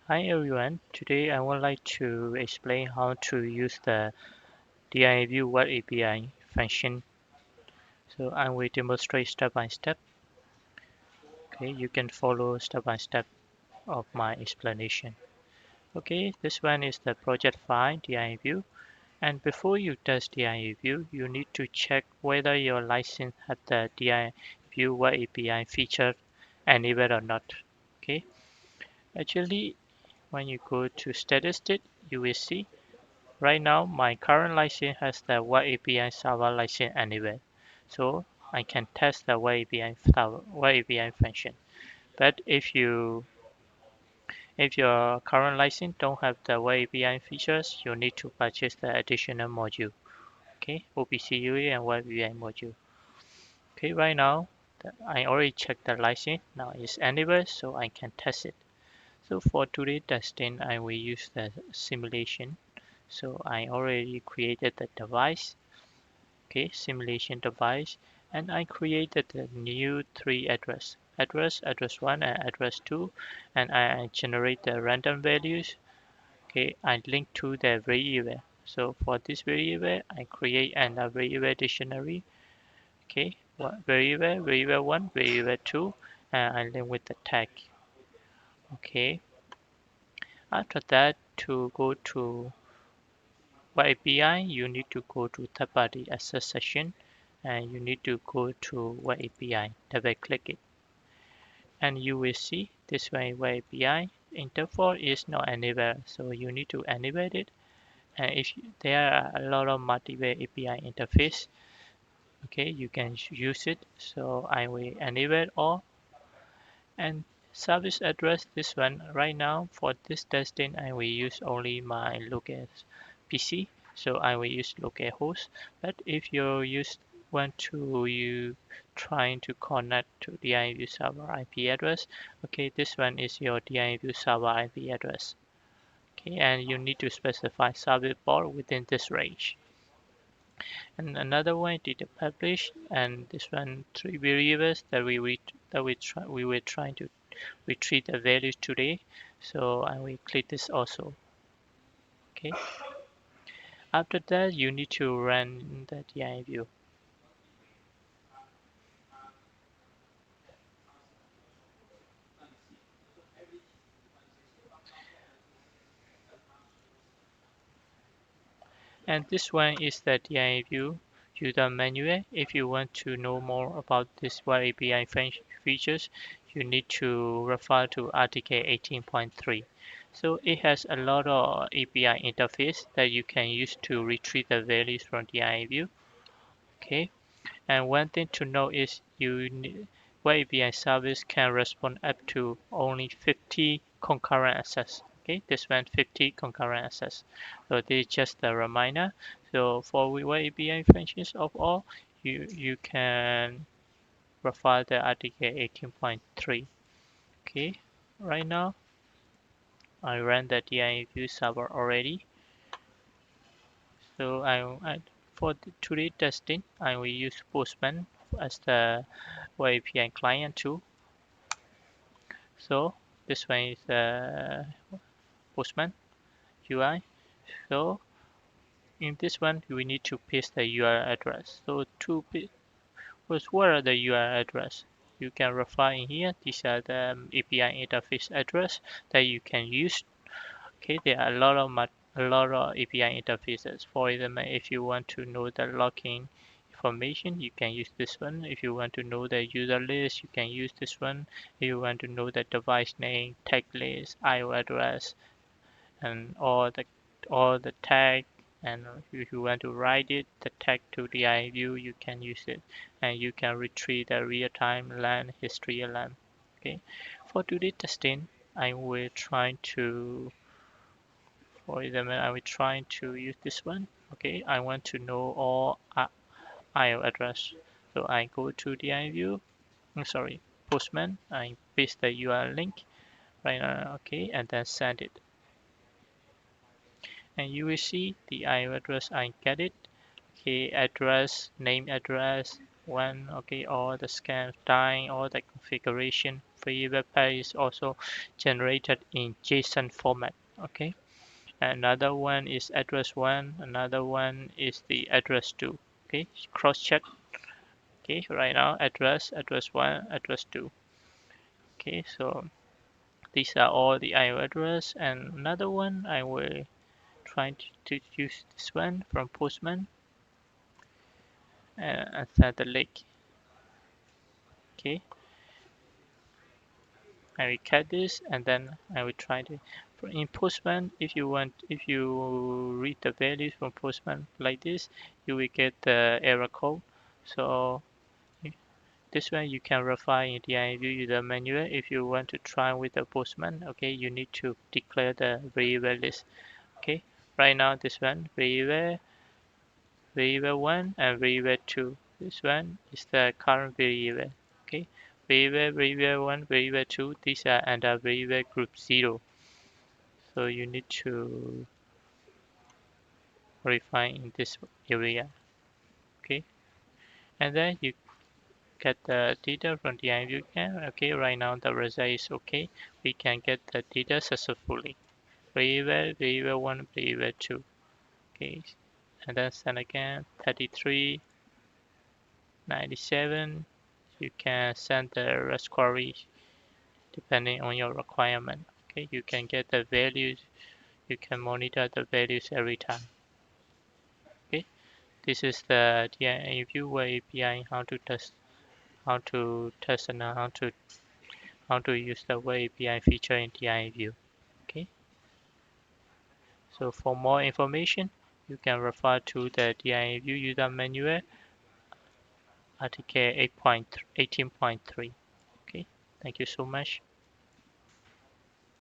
Hi everyone, today I would like to explain how to use the DIAView Web API function. So I will demonstrate step by step. Okay, you can follow step by step of my explanation. Okay, this one is the project file DIAView, and before you test DIAView, you need to check whether your license has the DIAView Web API feature enabled or not. Okay, actually, when you go to statistics, you will see right now, my current license has the Web API server license enabled, so I can test the Web API function. But if your current license don't have the Web API features, you need to purchase the additional module. Okay, OPC UI and Web API module. Okay, right now I already checked the license. Now it's enabled, so I can test it. So for today testing, I will use the simulation. So I already created the device. Okay, simulation device, and I created a new three address 1 and address 2, and I generate the random values. Okay, I link to the variable. So for this variable, I create another variable dictionary. Okay, variable 1, variable 2, and I link with the tag. Okay, after that, to go to Web API, you need to go to third-party access section, and you need to go to Web API. Double click it, and you will see this way Web API interface is not enabled, so you need to enable it. And if there are a lot of multiple API interface, okay, you can use it. So I will enable all. And service address, this one right now for this testing, I will use only my local PC. So I will use localhost. But if want to you trying to connect to DIAView server IP address, okay, this one is your DIAView server IP address. Okay, and you need to specify service port within this range. And another one did the publish, and this one three variables that we were trying to retrieve the values today. So I will click this also. Okay. After that, you need to run the DIAView. And this one is the DIAView user manual. If you want to know more about this Web API features, you need to refer to Article 18.3. So it has a lot of API interface that you can use to retrieve the values from DIAView. Okay. And one thing to know is Web API service can respond up to only 50 concurrent access. Okay, this one 50 concurrent access. So this is just a reminder. So for Web API functions of all, you can refer the Article 18.3. Okay, right now I ran the DIAView server already. So for today testing, I will use Postman as the Web API client too. So this one is Postman UI. So in this one, we need to paste the URL address. So what are the URL address? You can refer in here. These are the API interface address that you can use. Okay, there are a lot of API interfaces. For example, if you want to know the login information, you can use this one. If you want to know the user list, you can use this one. If you want to know the device name, tag list, IO address, and all the tag, and if you want to write it, the tag to the DIAView, you can use it, and you can retrieve the real-time LAN history LAN. Okay, for today testing, I will try to for example, I will try to use this one. Okay, I want to know all IO address. So I go to the DIAView, sorry, Postman. I paste the URL link right now. Okay, and then send it. And you will see the IO address. I get it. Okay, name address, one. Okay, all the scan time, all the configuration free web page is also generated in JSON format. Okay. Another one is address one. Another one is the address two. Okay. Cross check. Okay. Right now, address one, address two. Okay. So these are all the IO address. And another one, I will try to use this one from Postman and set the link. Okay. I will cut this and then I will try to in Postman. If you read the values from Postman like this, you will get the error code. So this one you can verify in the DIAView user manual. If you want to try with the Postman, okay, you need to declare the variable list. Okay, right now this one variable one and variable two. This one is the current variable. Okay, variable one, variable two. These are under variable group 0. So you need to verify in this area. Okay, and then you get the data from the DIAView can. Okay, right now the result is okay. We can get the data successfully. Variable one, variable two. Okay, and then send again 33, 97. You can send the REST query depending on your requirement. Okay, you can get the values. You can monitor the values every time. Okay, this is the DIAView Web API how to test and how to use the Web API feature in DIAView. Okay, so for more information, you can refer to the DIAView user manual article 18.3. Okay, thank you so much.